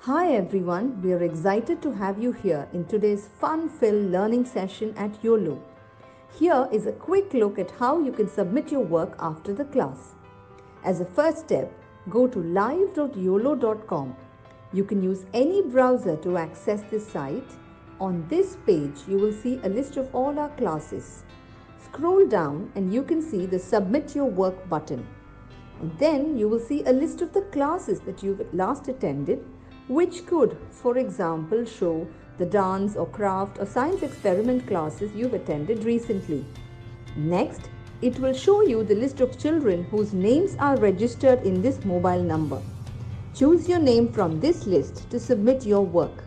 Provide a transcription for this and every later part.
Hi everyone, we are excited to have you here in today's fun-filled learning session at Uolo. Here is a quick look at how you can submit your work after the class. As a first step, go to live.uolo.com. You can use any browser to access this site. On this page, you will see a list of all our classes. Scroll down and you can see the Submit Your Work button. And then you will see a list of the classes that you've last attended, which could, for example, show the dance or craft or science experiment classes you've attended recently. Next, it will show you the list of children whose names are registered in this mobile number. Choose your name from this list to submit your work.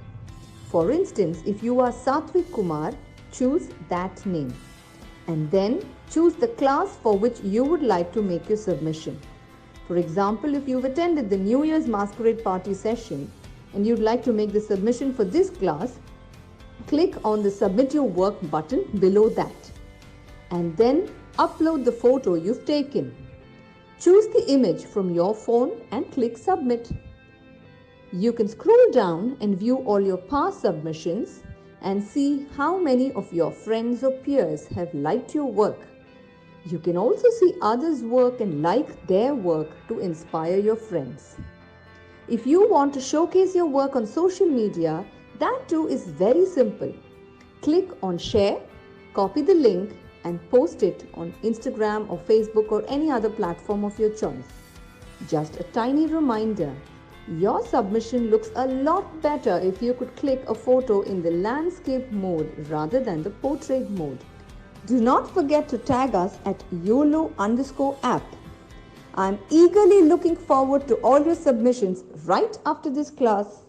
For instance, if you are Satvik Kumar, choose that name. And then choose the class for which you would like to make your submission. For example, if you've attended the New Year's Masquerade Party session and you'd like to make the submission for this class, click on the Submit Your Work button below that. And then upload the photo you've taken. Choose the image from your phone and click Submit. You can scroll down and view all your past submissions and see how many of your friends or peers have liked your work. You can also see others' work and like their work to inspire your friends. If you want to showcase your work on social media, that too is very simple. Click on Share, copy the link and post it on Instagram or Facebook or any other platform of your choice. Just a tiny reminder, your submission looks a lot better if you could click a photo in the landscape mode rather than the portrait mode. Do not forget to tag us at YOLO_app. I'm eagerly looking forward to all your submissions right after this class.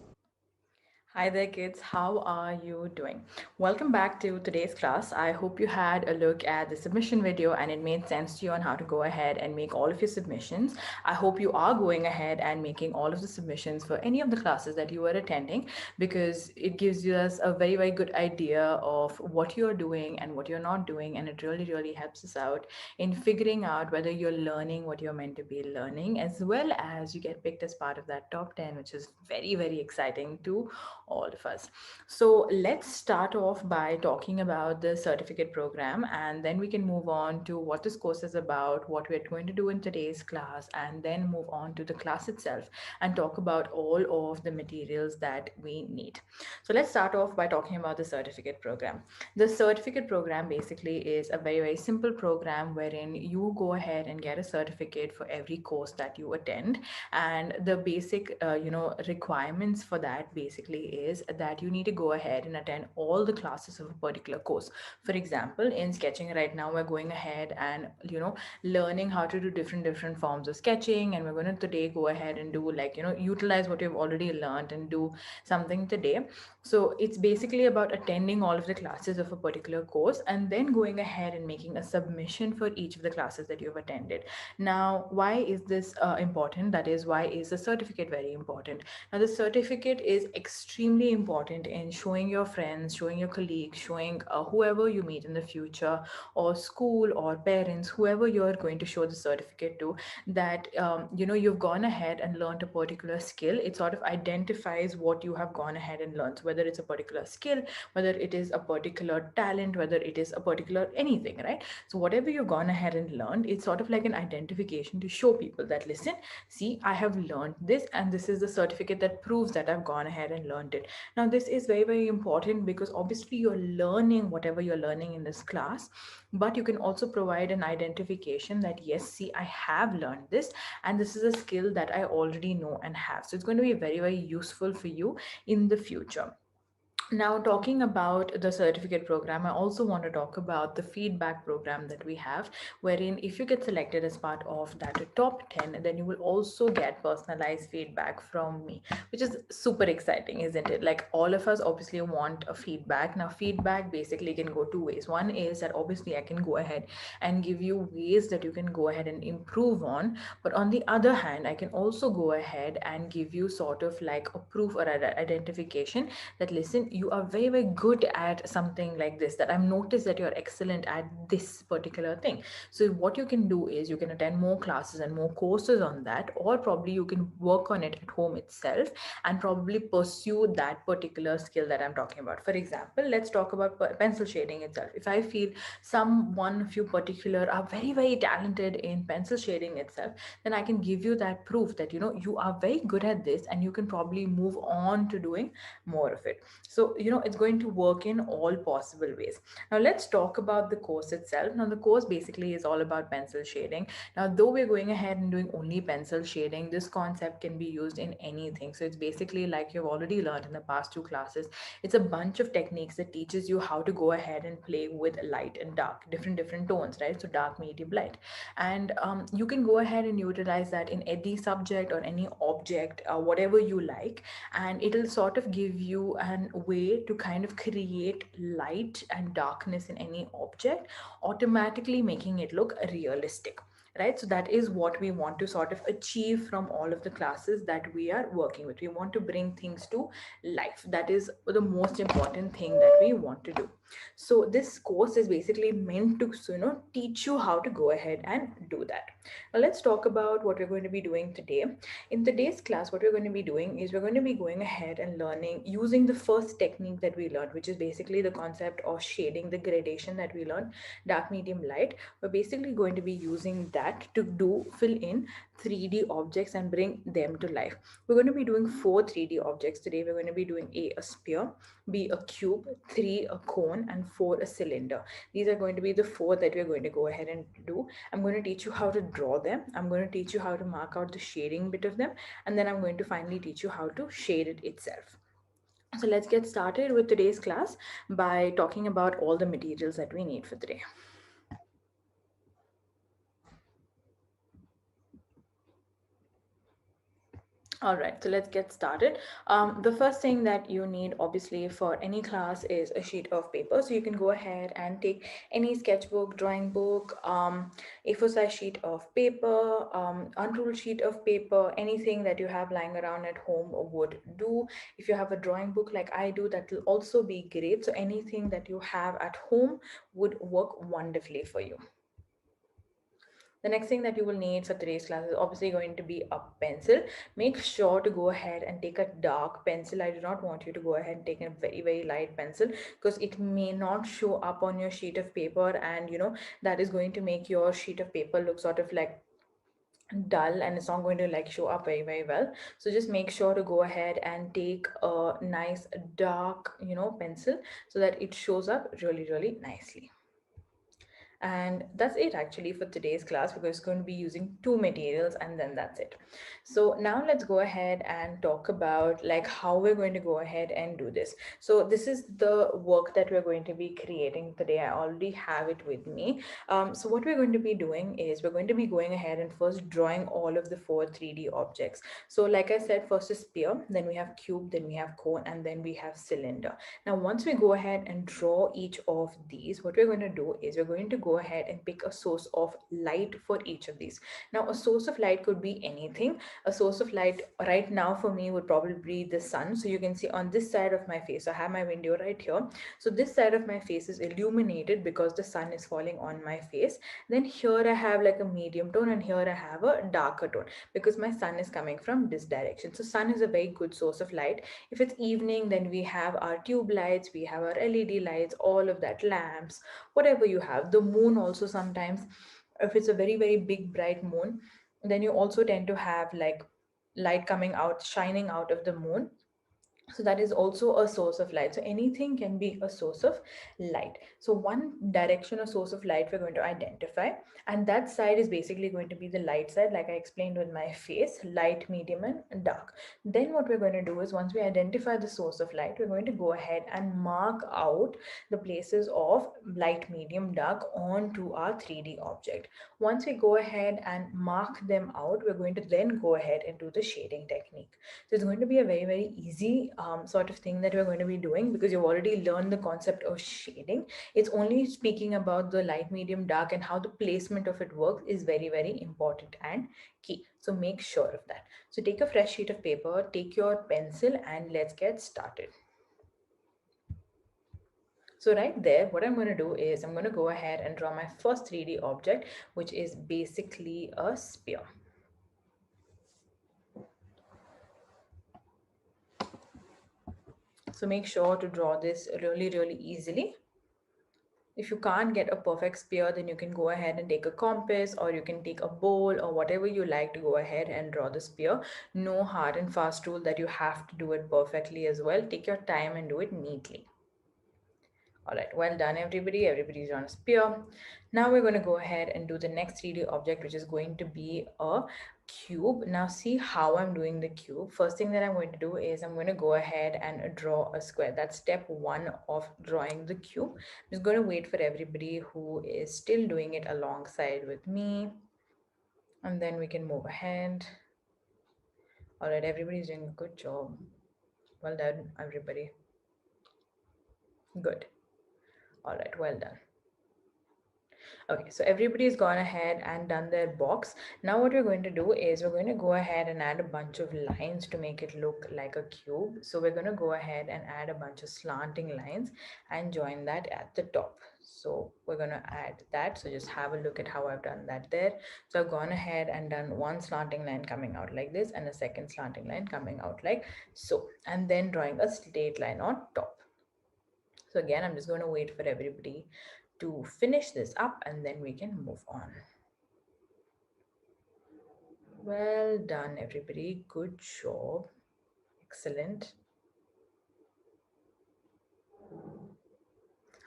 Hi there, kids. How are you doing? Welcome back to today's class. I hope you had a look at the submission video and it made sense to you on how to go ahead and make all of your submissions. I hope you are going ahead and making all of the submissions for any of the classes that you are attending because it gives us a very, very good idea of what you're doing and what you're not doing. And it really, really helps us out in figuring out whether you're learning what you're meant to be learning, as well as you get picked as part of that top 10, which is very, very exciting too all of us. So let's start off by talking about the certificate program, and then we can move on to what this course is about, what we're going to do in today's class, and then move on to the class itself and talk about all of the materials that we need. So let's start off by talking about the certificate program. The certificate program basically is a very, very simple program wherein you go ahead and get a certificate for every course that you attend. And the basic, requirements for that basically is that you need to go ahead and attend all the classes of a particular course. For example, in sketching right now, we're going ahead and, learning how to do different forms of sketching. And we're going to today go ahead and do utilize what you've already learned and do something today. So it's basically about attending all of the classes of a particular course and then going ahead and making a submission for each of the classes that you've attended. Now, why is this important? That is, why is the certificate very important? Now, the certificate is extremely important in showing your friends, showing your colleagues, showing whoever you meet in the future, or school or parents, whoever you're going to show the certificate to, that you've gone ahead and learned a particular skill. It sort of identifies what you have gone ahead and learned. So whether it's a particular skill, whether it is a particular talent, whether it is a particular anything, right? So whatever you've gone ahead and learned, it's sort of like an identification to show people that, listen, see, I have learned this, and this is the certificate that proves that I've gone ahead and learned it. Now, this is very, very important because obviously you're learning whatever you're learning in this class, but you can also provide an identification that, yes, see, I have learned this, and this is a skill that I already know and have. So it's going to be very, very useful for you in the future. Now, talking about the certificate program, I also want to talk about the feedback program that we have, wherein if you get selected as part of that top 10, then you will also get personalized feedback from me, which is super exciting, isn't it? Like, all of us obviously want a feedback. Now, feedback basically can go two ways. One is that obviously I can go ahead and give you ways that you can go ahead and improve on. But on the other hand, I can also go ahead and give you sort of like a proof or identification that, listen, you are very, very good at something like this, that I've noticed that you're excellent at this particular thing. So what you can do is you can attend more classes and more courses on that, or probably you can work on it at home itself and probably pursue that particular skill that I'm talking about. For example, let's talk about pencil shading itself. If I feel someone few particular are very, very talented in pencil shading itself, then I can give you that proof that you are very good at this, and you can probably move on to doing more of it. So it's going to work in all possible ways. Now let's talk about the course itself. Now the course basically is all about pencil shading. Now though we're going ahead and doing only pencil shading, this concept can be used in anything. So it's basically like you've already learned in the past two classes. It's a bunch of techniques that teaches you how to go ahead and play with light and dark, different tones, right? So dark, medium, light. And you can go ahead and utilize that in any subject or any object, whatever you like, and it'll sort of give you an way to kind of create light and darkness in any object, automatically making it look realistic, right? So that is what we want to sort of achieve from all of the classes that we are working with. We want to bring things to life. That is the most important thing that we want to do. So this course is basically meant to teach you how to go ahead and do that. Now let's talk about what we're going to be doing today. In today's class, what we're going to be doing is we're going to be going ahead and learning using the first technique that we learned, which is basically the concept of shading, the gradation that we learned, dark, medium, light. We're basically going to be using that to do fill in 3D objects and bring them to life. We're going to be doing four 3D objects today. We're going to be doing a sphere, B, a cube, three, a cone, and four, a cylinder. These are going to be the four that we're going to go ahead and do. I'm going to teach you how to draw them. I'm going to teach you how to mark out the shading bit of them, and then I'm going to finally teach you how to shade it itself. So let's get started with today's class by talking about all the materials that we need for today. All right, so let's get started. The first thing that you need, obviously, for any class is a sheet of paper. So you can go ahead and take any sketchbook, drawing book, A4 size sheet of paper, unruled sheet of paper, anything that you have lying around at home would do. If you have a drawing book like I do, that will also be great. So anything that you have at home would work wonderfully for you. The next thing that you will need for today's class is obviously going to be a pencil. Make sure to go ahead and take a dark pencil. I do not want you to go ahead and take a very, very light pencil, because it may not show up on your sheet of paper, and that is going to make your sheet of paper look sort of like dull, and it's not going to like show up very, very well. So just make sure to go ahead and take a nice dark pencil, so that it shows up really, really nicely. And that's it actually for today's class, because it's going to be using two materials, and then that's it. So now let's go ahead and talk about like how we're going to go ahead and do this. So this is the work that we're going to be creating today. I already have it with me. So what we're going to be doing is we're going to be going ahead and first drawing all of the four 3D objects. So like I said, first is sphere, then we have cube, then we have cone, and then we have cylinder. Now once we go ahead and draw each of these, what we're going to do is we're going to go ahead and pick a source of light for each of these. Now a source of light could be anything. A source of light right now for me would probably be the sun. So you can see on this side of my face, I have my window right here. So this side of my face is illuminated because the sun is falling on my face. Then here I have like a medium tone, and here I have a darker tone because my sun is coming from this direction. So sun is a very good source of light. If it's evening, then we have our tube lights, we have our LED lights, all of that, lamps, whatever you have. The moon also sometimes, if it's a very, very big bright moon, then you also tend to have like light coming out, shining out of the moon. So that is also a source of light. So anything can be a source of light. So one direction or source of light we're going to identify, and that side is basically going to be the light side, like I explained with my face, light, medium, and dark. Then what we're going to do is once we identify the source of light, we're going to go ahead and mark out the places of light, medium, dark onto our 3D object. Once we go ahead and mark them out, we're going to then go ahead and do the shading technique. So it's going to be a very, very easy sort of thing that we're going to be doing, because you've already learned the concept of shading. It's only speaking about the light, medium, dark, and how the placement of it works is very, very important and key. So make sure of that. So take a fresh sheet of paper, take your pencil, and let's get started. So right there, what I'm going to do is I'm going to go ahead and draw my first 3D object, which is basically a spear. So make sure to draw this really, really easily. If you can't get a perfect spear, then you can go ahead and take a compass, or you can take a bowl or whatever you like to go ahead and draw the spear. No hard and fast rule that you have to do it perfectly as well. Take your time and do it neatly. All right, well done everybody. Everybody's on a spear. Now we're going to go ahead and do the next 3D object, which is going to be a cube. Now see how I'm doing the cube. First thing that I'm going to do is I'm going to go ahead and draw a square. That's step one of drawing the cube. I'm just going to wait for everybody who is still doing it alongside with me, and then we can move ahead. All right, everybody's doing a good job. Well done, everybody. Good. All right, well done. Okay, so everybody's gone ahead and done their box. Now what we're going to do is we're going to go ahead and add a bunch of lines to make it look like a cube. So we're going to go ahead and add a bunch of slanting lines and join that at the top. So we're going to add that. So just have a look at how I've done that there. So I've gone ahead and done one slanting line coming out like this and a second slanting line coming out like so. And then drawing a straight line on top. So again, I'm just going to wait for everybody to finish this up and then we can move on. Well done, everybody. Good job. Excellent.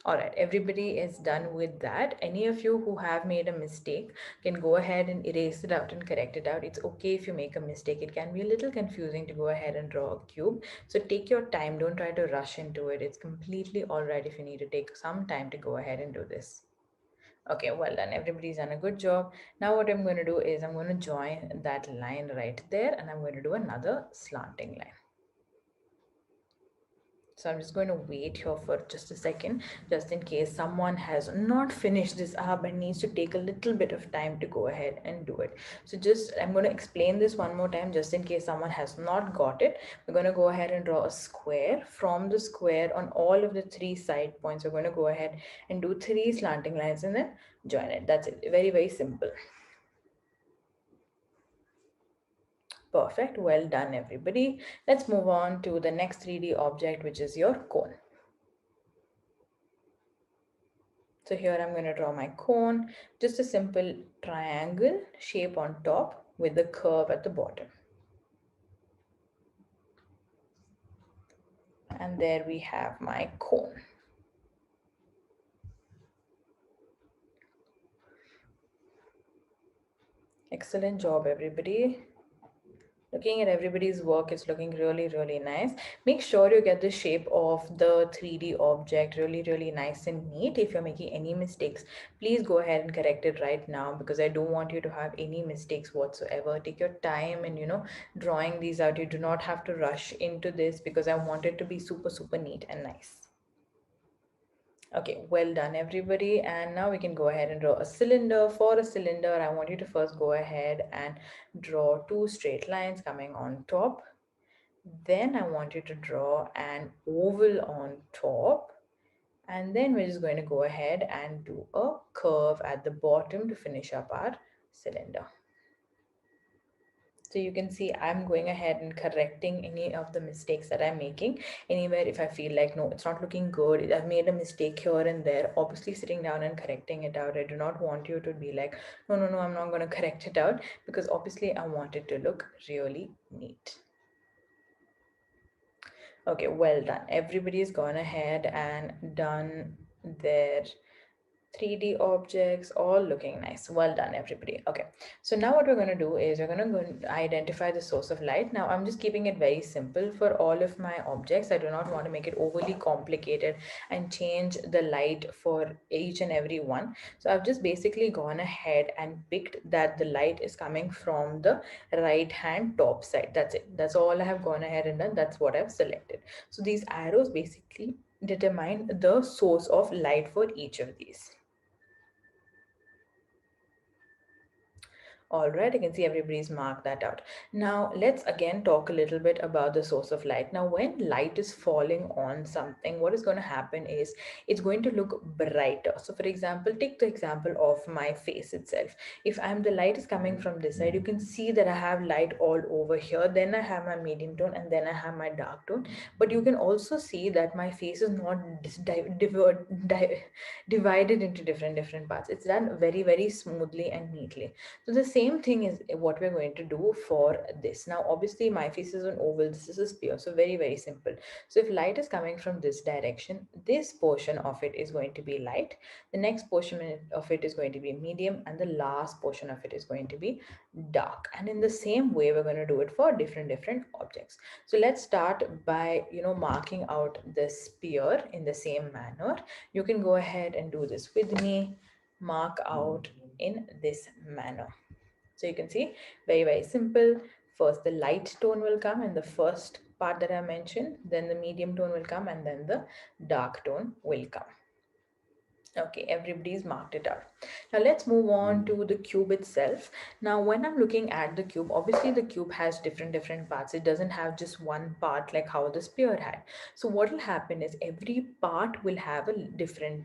All right, everybody is done with that. Any of you who have made a mistake can go ahead and erase it out and correct it out. It's okay if you make a mistake. It can be a little confusing to go ahead and draw a cube. So take your time. Don't try to rush into it. It's completely all right if you need to take some time to go ahead and do this. Okay, well done. Everybody's done a good job. Now what I'm going to do is I'm going to join that line right there and I'm going to do another slanting line. So I'm just going to wait here for just a second, just in case someone has not finished this up and needs to take a little bit of time to go ahead and do it. So just, I'm going to explain this one more time, just in case someone has not got it. We're going to go ahead and draw a square. From the square on all of the three side points, we're going to go ahead and do three slanting lines and then join it. That's it. Very, very simple. Perfect. Well done, everybody. Let's move on to the next 3D object, which is your cone. So here I'm going to draw my cone, just a simple triangle shape on top with the curve at the bottom. And there we have my cone. Excellent job, everybody. Looking at everybody's work, it's looking really, really nice. Make sure you get the shape of the 3D object really, really nice and neat. If you're making any mistakes, please go ahead and correct it right now, because I don't want you to have any mistakes whatsoever. Take your time and, drawing these out. You do not have to rush into this, because I want it to be super, super neat and nice. Okay, well done everybody. And now we can go ahead and draw a cylinder. For a cylinder, I want you to first go ahead and draw two straight lines coming on top. Then I want you to draw an oval on top. And then we're just going to go ahead and do a curve at the bottom to finish up our cylinder. So you can see I'm going ahead and correcting any of the mistakes that I'm making. Anywhere if I feel like, no, it's not looking good, I've made a mistake here and there, obviously sitting down and correcting it out. I do not want you to be like, no, no, no, I'm not going to correct it out, because obviously I want it to look really neat. Okay, well done. Everybody's gone ahead and done their 3D objects, all looking nice. Well done, everybody. Okay, so now what we're going to do is we're going to go and identify the source of light. Now, I'm just keeping it very simple for all of my objects. I do not want to make it overly complicated and change the light for each and every one. So I've just basically gone ahead and picked that the light is coming from the right hand top side. That's it. That's all I have gone ahead and done. That's what I've selected. So these arrows basically determine the source of light for each of these. All right, I can see everybody's marked that out. Now, let's again talk a little bit about the source of light. Now, when light is falling on something, what is going to happen is it's going to look brighter. So, for example, take the example of my face itself. If I'm the light is coming from this side, you can see that I have light all over here. Then I have my medium tone and then I have my dark tone. But you can also see that my face is not divided into different parts. It's done very smoothly and neatly. So the same thing is what we're going to do for this. Now, obviously my face is an oval, this is a sphere, so very simple. So if light is coming from this direction, this portion of it is going to be light, the next portion of it is going to be medium, and the last portion of it is going to be dark. And in the same way, we're going to do it for different objects. So let's start by, marking out the sphere in the same manner. You can go ahead and do this with me. Mark out in this manner. So you can see very simple. First the light tone will come in the first part that I mentioned, then the medium tone will come, and then the dark tone will come. Okay, everybody's marked it out. Now let's move on to the cube itself. Now when I'm looking at the cube, obviously the cube has different parts. It doesn't have just one part like how the sphere had. So what will happen is every part will have a different,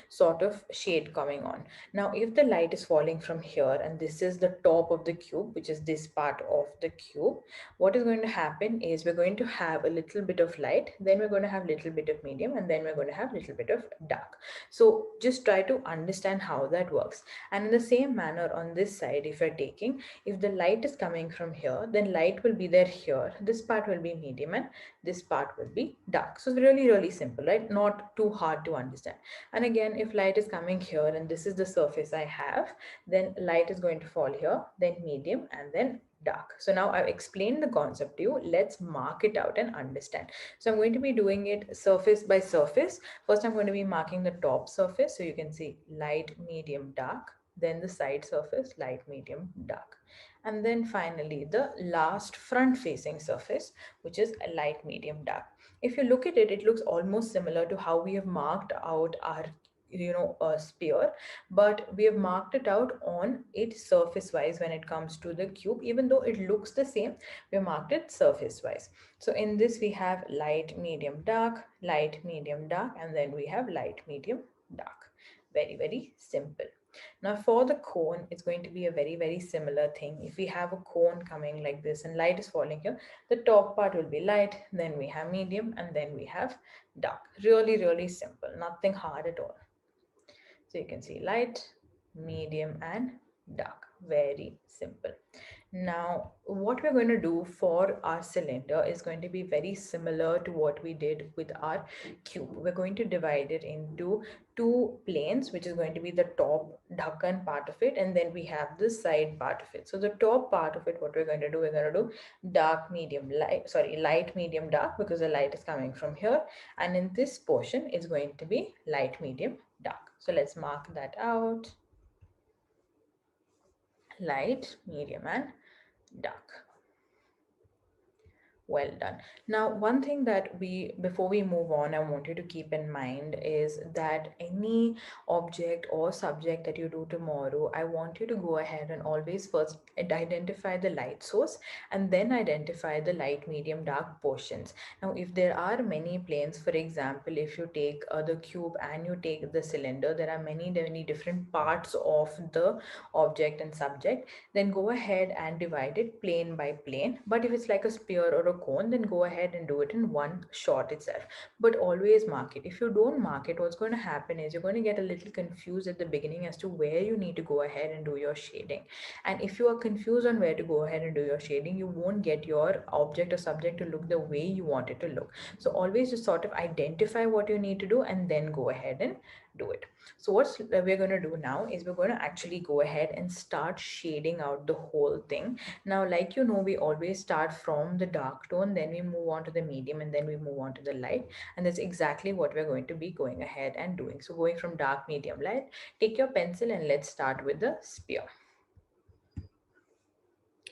sort of shade coming on. Now if the light is falling from here and this is the top of the cube, which is this part of the cube, what is going to happen is we're going to have a little bit of light, then we're going to have little bit of medium, and then we're going to have little bit of dark. So just try to understand how that works. And in the same manner on this side, if you're taking, if the light is coming from here, then light will be there here, this part will be medium, and this part will be dark. So it's really simple, right? Not too hard to understand. And again, if light is coming here and this is the surface I have, then light is going to fall here, then medium, and then dark. So now I've explained the concept to you. Let's mark it out and understand. So I'm going to be doing it surface by surface. First I'm going to be marking the top surface, so you can see light, medium, dark, then the side surface, light, medium, dark, and then finally the last front facing surface, which is light, medium, dark. If you look at it, it looks almost similar to how we have marked out our a sphere, but we have marked it out on it surface wise. When it comes to the cube, even though it looks the same, we marked it surface wise. So in this we have light, medium, dark, light, medium, dark, and then we have light, medium, dark. Very simple. Now for the cone, it's going to be a very similar thing. If we have a cone coming like this and light is falling here, the top part will be light, then we have medium, and then we have dark. Really simple, nothing hard at all. So you can see light, medium, and dark. Very simple. Now, what we're going to do for our cylinder is going to be very similar to what we did with our cube. We're going to divide it into two planes, which is going to be the top dhakkan part of it, and then we have the side part of it. So the top part of it, what we're going to do dark, medium, light, sorry, light, medium, dark, because the light is coming from here. And in this portion, it's going to be light, medium, dark. So let's mark that out. Light, medium, and dark. Well done. Now, one thing that before we move on, I want you to keep in mind is that any object or subject that you do tomorrow, I want you to go ahead and always first identify the light source and then identify the light, medium, dark portions. Now, if there are many planes, for example, if you take the cube and you take the cylinder, there are many different parts of the object and subject, then go ahead and divide it plane by plane. But if it's like a sphere or a cone, then go ahead and do it in one shot itself. But always mark it. If you don't mark it, what's going to happen is you're going to get a little confused at the beginning as to where you need to go ahead and do your shading. And if you are confused on where to go ahead and do your shading, you won't get your object or subject to look the way you want it to look. So always just sort of identify what you need to do and then go ahead and do it. So what we're going to do now is we're going to actually go ahead and start shading out the whole thing. Now, like we always start from the dark tone, then we move on to the medium, and then we move on to the light. And that's exactly what we're going to be going ahead and doing. So going from dark, medium, light, take your pencil and let's start with the sphere.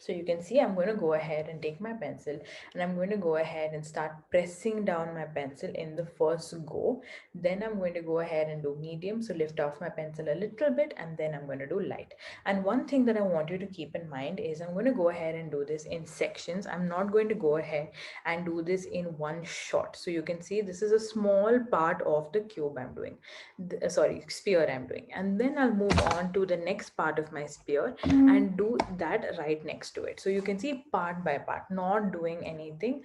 So you can see I'm going to go ahead and take my pencil and I'm going to go ahead and start pressing down my pencil in the first go. Then I'm going to go ahead and do medium. So lift off my pencil a little bit and then I'm going to do light. And one thing that I want you to keep in mind is I'm going to go ahead and do this in sections. I'm not going to go ahead and do this in one shot. So you can see this is a small part of the cube I'm doing, sorry, sphere I'm doing. And then I'll move on to the next part of my sphere and do that right next to it. So you can see part by part, not doing anything,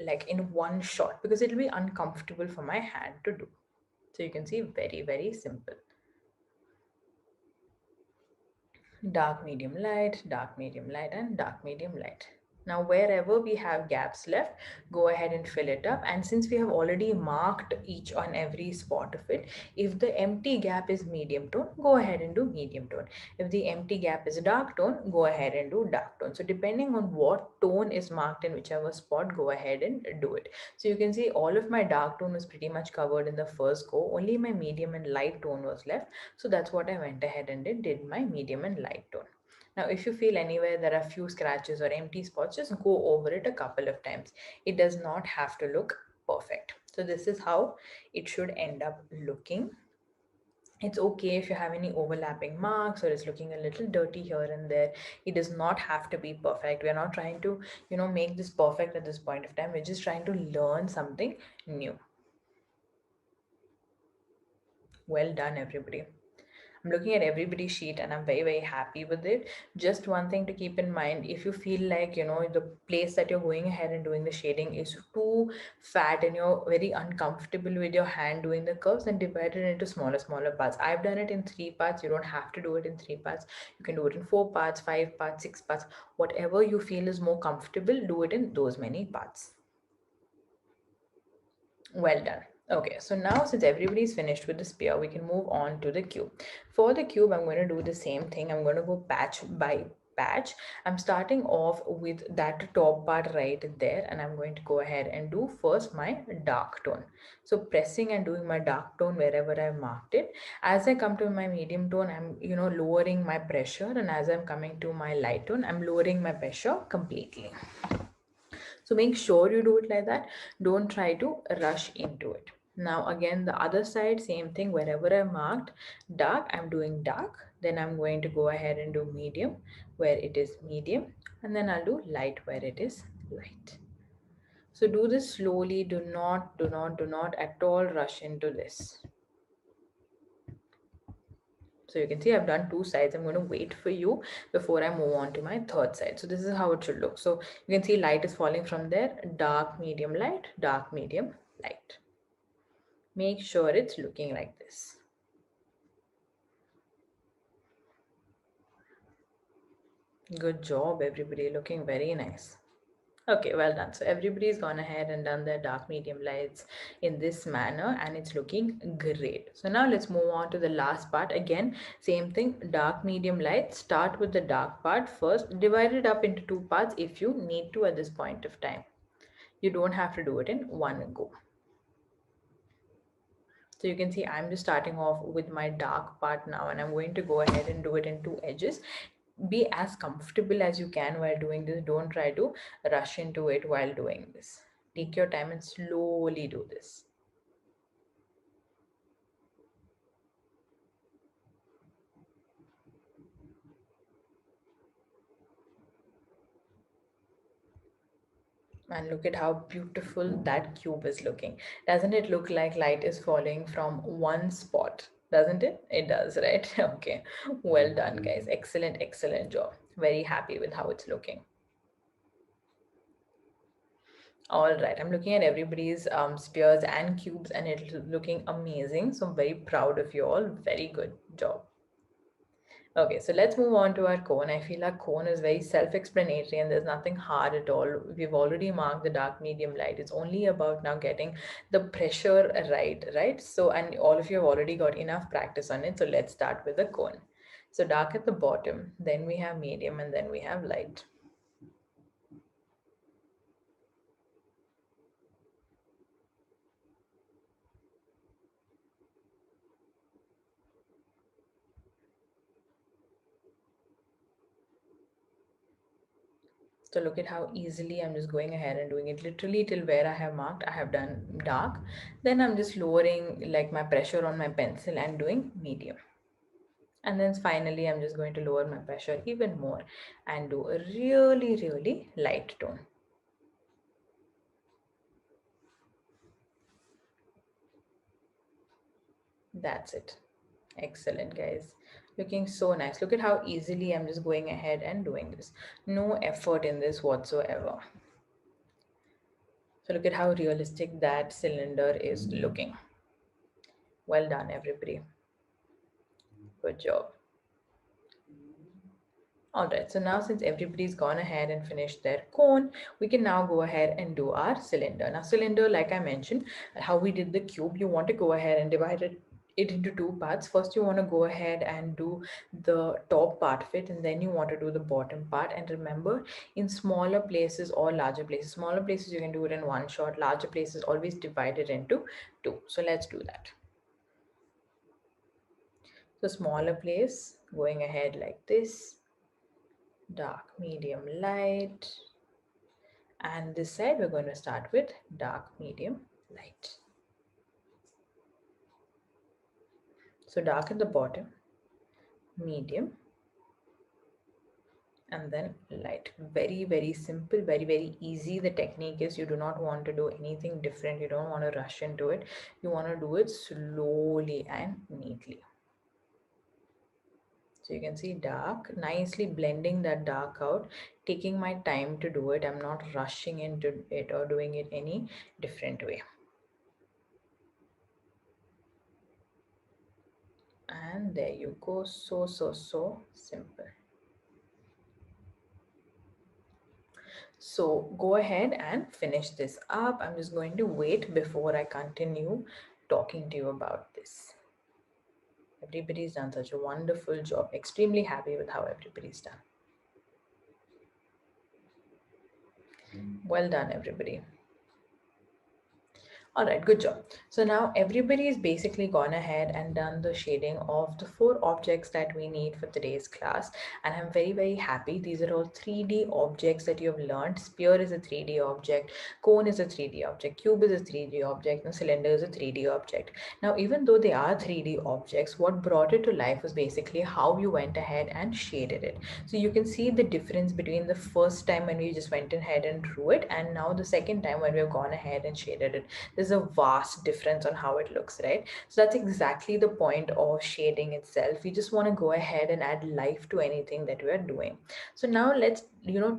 like in one shot, because it'll be uncomfortable for my hand to do. So you can see very, very simple. Dark, medium, light, dark, medium, light, and dark, medium, light. Now wherever we have gaps left, go ahead and fill it up. And since we have already marked each on every spot of it, if the empty gap is medium tone, go ahead and do medium tone. If the empty gap is dark tone, go ahead and do dark tone. So depending on what tone is marked in whichever spot, go ahead and do it. So you can see all of my dark tone was pretty much covered in the first go. Only my medium and light tone was left. So that's what I went ahead and did my medium and light tone. Now, if you feel anywhere there are few scratches or empty spots, just go over it a couple of times. It does not have to look perfect. So this is how it should end up looking. It's okay if you have any overlapping marks or it's looking a little dirty here and there. It does not have to be perfect. We're not trying to, make this perfect at this point of time. We're just trying to learn something new. Well done, everybody. I'm looking at everybody's sheet and I'm very, very happy with it. Just one thing to keep in mind, if you feel like, the place that you're going ahead and doing the shading is too fat and you're very uncomfortable with your hand doing the curves, then divide it into smaller, smaller parts. I've done it in 3 parts. You don't have to do it in 3 parts. You can do it in 4 parts, 5 parts, 6 parts. Whatever you feel is more comfortable, do it in those many parts. Well done. Okay, so now since everybody's finished with the spear, we can move on to the cube. For the cube, I'm going to do the same thing. I'm going to go patch by patch. I'm starting off with that top part right there, and I'm going to go ahead and do first my dark tone. So pressing and doing my dark tone wherever I've marked it. As I come to my medium tone, I'm lowering my pressure, and as I'm coming to my light tone, I'm lowering my pressure completely. So make sure you do it like that. Don't try to rush into it. Now again, the other side, same thing. Wherever I marked dark, I'm doing dark. Then I'm going to go ahead and do medium where it is medium. And then I'll do light where it is light. So do this slowly. Do not at all rush into this. So you can see I've done 2 sides. I'm going to wait for you before I move on to my third side. So this is how it should look. So you can see light is falling from there. Dark, medium, light, dark, medium, light. Make sure it's looking like this. Good job, everybody. Looking very nice. Okay, well done. So everybody's gone ahead and done their dark medium lights in this manner and it's looking great. So now let's move on to the last part. Again, same thing, dark medium light. Start with the dark part first. Divide it up into 2 parts if you need to at this point of time. You don't have to do it in one go. So you can see I'm just starting off with my dark part now and I'm going to go ahead and do it in 2 edges. Be as comfortable as you can while doing this. Don't try to rush into it while doing this. Take your time and slowly do this. And look at how beautiful that cube is looking. Doesn't it look like light is falling from one spot? Doesn't it? It does, right? Okay. Well done, guys. Excellent, excellent job. Very happy with how it's looking. All right, I'm looking at everybody's spears and cubes and it's looking amazing. So I'm very proud of you all. Very good job. Okay, so let's move on to our cone. I feel our cone is very self-explanatory and there's nothing hard at all. We've already marked the dark, medium, light. It's only about now getting the pressure right, right? So, and all of you have already got enough practice on it. So let's start with the cone. So dark at the bottom, then we have medium, and then we have light. So look at how easily I'm just going ahead and doing it literally till where I have marked. I have done dark. Then I'm just lowering like my pressure on my pencil and doing medium. And then finally, I'm just going to lower my pressure even more and do a really, really light tone. That's it. Excellent, guys. Looking so nice. Look at how easily I'm just going ahead and doing this. No effort in this whatsoever. So look at how realistic that cylinder is looking. Well done, everybody. Good job. Alright, so now since everybody's gone ahead and finished their cone, we can now go ahead and do our cylinder. Now cylinder, like I mentioned, how we did the cube, you want to go ahead and divide it into two parts. First, you want to go ahead and do the top part of it, and then you want to do the bottom part. And remember, in smaller places or larger places, smaller places you can do it in one shot, larger places always divide it into two. So let's do that. So smaller place, going ahead like this, dark, medium, light. And this side we're going to start with dark, medium, light. So dark at the bottom, medium, and then light. Very, very simple, very, very easy. The technique is you do not want to do anything different. You don't want to rush into it. You want to do it slowly and neatly. So you can see dark, nicely blending that dark out, taking my time to do it. I'm not rushing into it or doing it any different way. And there you go. So, so, so simple. So go ahead and finish this up. I'm just going to wait before I continue talking to you about this. Everybody's done such a wonderful job. Extremely happy with how everybody's done. Well done, everybody. All right, good job. So now everybody is basically gone ahead and done the shading of the four objects that we need for today's class. And I'm very, very happy. These are all 3D objects that you have learned. Sphere is a 3D object, cone is a 3D object, cube is a 3D object, and cylinder is a 3D object. Now, even though they are 3D objects, what brought it to life was basically how you went ahead and shaded it. So you can see the difference between the first time when we just went ahead and drew it and now the second time when we've gone ahead and shaded it. There's a vast difference on how it looks, right? So that's exactly the point of shading itself. We just want to go ahead and add life to anything that we are doing. So now let's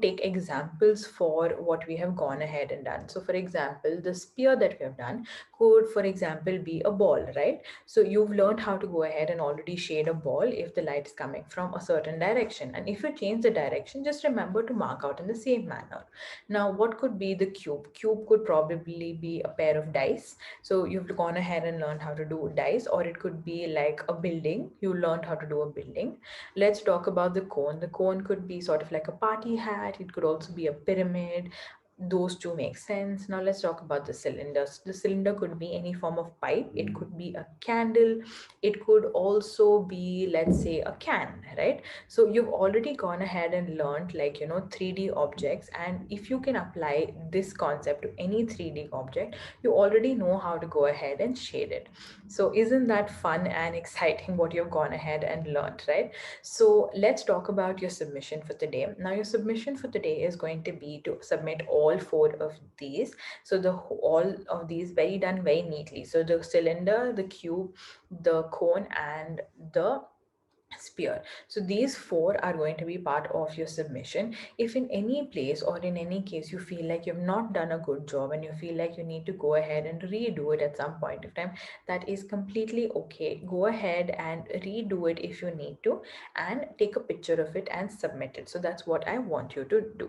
take examples for what we have gone ahead and done. So for example, the spear that we have done could for example be a ball, right? So you've learned how to go ahead and already shade a ball if the light is coming from a certain direction, and if you change the direction, just remember to mark out in the same manner. Now what could be the cube? Cube could probably be a pair of dice. So you've gone ahead and learned how to do dice, or it could be like a building. You learned how to do a building. Let's talk about the cone. The cone could be sort of like a party hat. It could also be a pyramid. Those two make sense. Now let's talk about the cylinders. The cylinder could be any form of pipe. It could be a candle. It could also be, let's say, a can, right? So you've already gone ahead and learned 3D objects, and if you can apply this concept to any 3D object, you already know how to go ahead and shade it. So isn't that fun and exciting what you've gone ahead and learned, right? So let's talk about your submission for today. Now your submission for today is going to be to submit all four of these. So all of these very done very neatly. So the cylinder, the cube, the cone, and the sphere. So these four are going to be part of your submission. If in any place or in any case you feel like you've not done a good job and you feel like you need to go ahead and redo it at some point of time, that is completely okay. Go ahead and redo it if you need to, and take a picture of it and submit it. So that's what I want you to do.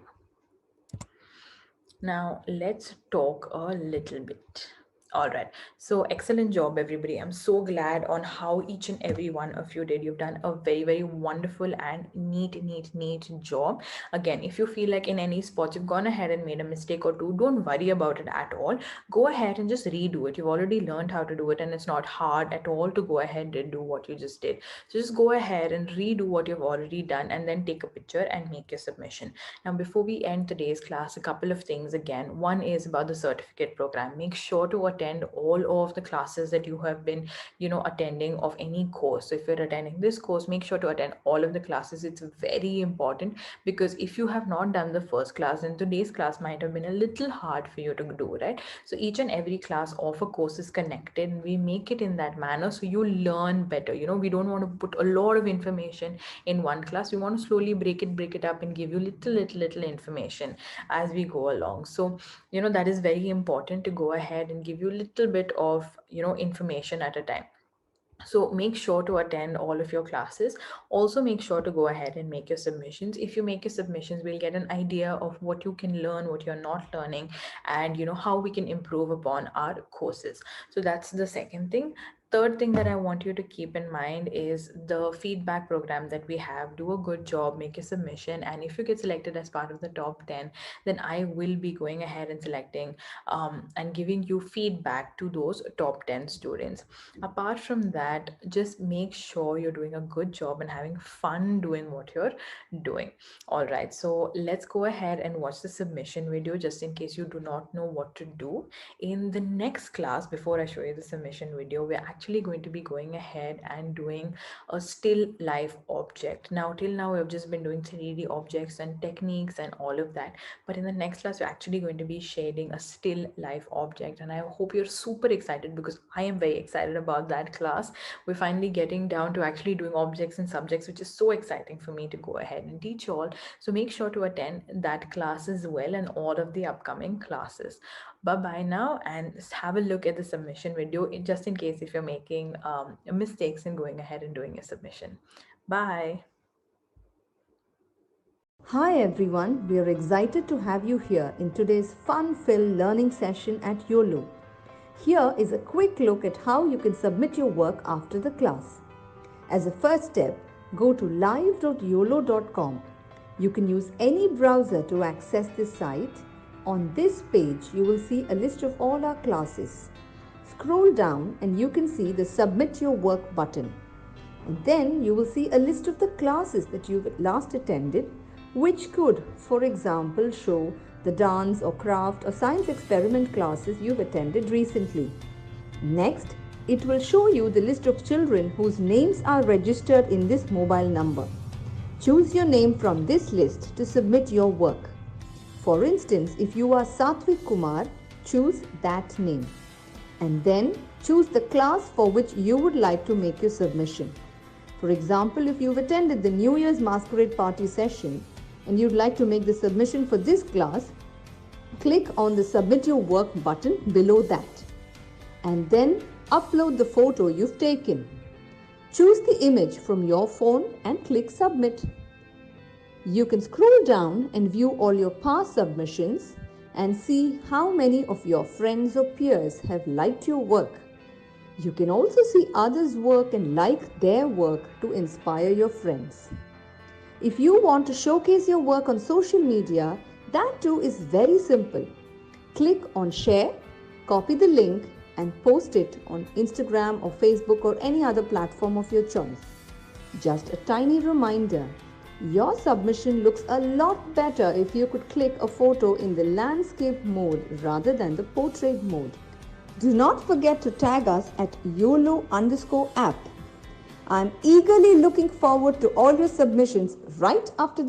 Now let's talk a little bit All right. So excellent job, everybody. I'm so glad on how each and every one of you did. You've done a very, very wonderful and neat job. Again, if you feel like in any spots you've gone ahead and made a mistake or two, don't worry about it at all. Go ahead and just redo it. You've already learned how to do it, and it's not hard at all to go ahead and do what you just did. So just go ahead and redo what you've already done and then take a picture and make your submission. Now, before we end today's class, a couple of things again. One is about the certificate program. Make sure to attend all of the classes that you have been, attending of any course. So if you're attending this course, make sure to attend all of the classes. It's very important, because if you have not done the first class, then today's class might have been a little hard for you to do, right? So each and every class of a course is connected, and we make it in that manner so you learn better. We don't want to put a lot of information in one class. We want to slowly break it up and give you little information as we go along. So that is very important, to go ahead and give you a little bit of information at a time. So make sure to attend all of your classes. Also make sure to go ahead and make your submissions. If you make your submissions, we'll get an idea of what you can learn, what you're not learning, and how we can improve upon our courses. So that's the second thing. Third thing that I want you to keep in mind is the feedback program that we have. Do a good job, make a submission, and if you get selected as part of the top 10, then I will be going ahead and selecting and giving you feedback to those top 10 students. Apart from that, just make sure you're doing a good job and having fun doing what you're doing. All right, so let's go ahead and watch the submission video, just in case you do not know what to do. In the next class, before I show you the submission video, we're actually going to be going ahead and doing a still life object. Now, till now, we've just been doing 3D objects and techniques and all of that. But in the next class, we're actually going to be shading a still life object. And I hope you're super excited, because I am very excited about that class. We're finally getting down to actually doing objects and subjects, which is so exciting for me to go ahead and teach you all. So make sure to attend that class as well, and all of the upcoming classes. Bye bye now, and have a look at the submission video, just in case if you're making mistakes in going ahead and doing a submission. Bye. Hi everyone, we are excited to have you here in today's fun-filled learning session at Uolo. Here is a quick look at how you can submit your work after the class. As a first step, go to live.uolo.com. You can use any browser to access this site. On this page, you will see a list of all our classes. Scroll down and you can see the Submit Your Work button. And then you will see a list of the classes that you've last attended, which could, for example, show the dance or craft or science experiment classes you've attended recently. Next, it will show you the list of children whose names are registered in this mobile number. Choose your name from this list to submit your work. For instance, if you are Satvik Kumar, choose that name. And then choose the class for which you would like to make your submission. For example, if you've attended the New Year's Masquerade Party session and you'd like to make the submission for this class, click on the Submit Your Work button below that. And then upload the photo you've taken. Choose the image from your phone and click Submit. You can scroll down and view all your past submissions and see how many of your friends or peers have liked your work. You can also see others' work and like their work to inspire your friends. If you want to showcase your work on social media, that too is very simple. Click on Share, copy the link and post it on Instagram or Facebook or any other platform of your choice. Just a tiny reminder, your submission looks a lot better if you could click a photo in the landscape mode rather than the portrait mode. Do not forget to tag us at YOLO_app. I'm eagerly looking forward to all your submissions right after this